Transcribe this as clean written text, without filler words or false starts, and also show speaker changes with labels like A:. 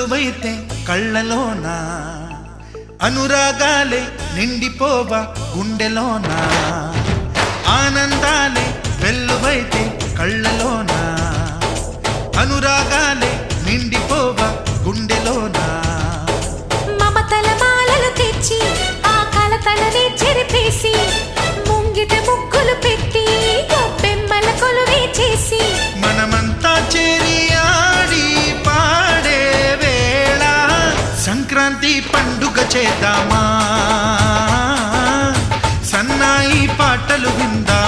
A: కొలువైతే కళ్ళలోన అనురాగాలే నిండిపోవా గుండెలోన ఆనందాలే వెల్లువైతే కళ్ళలోన అనురాగాలే నిండిపోవా గుండెలోన
B: మమతల మాలలు తెచ్చి ఆ కలతలని చెరిపేసి ముంగిట ముగ్గులు పెట్టి బెమ్మల కొలువే చేసి
A: మనమంతా చేరి ఆడి పాడే వేళ సంక్రాంతి పండుగ చేద్దామా సన్నాయి పాటలు విందా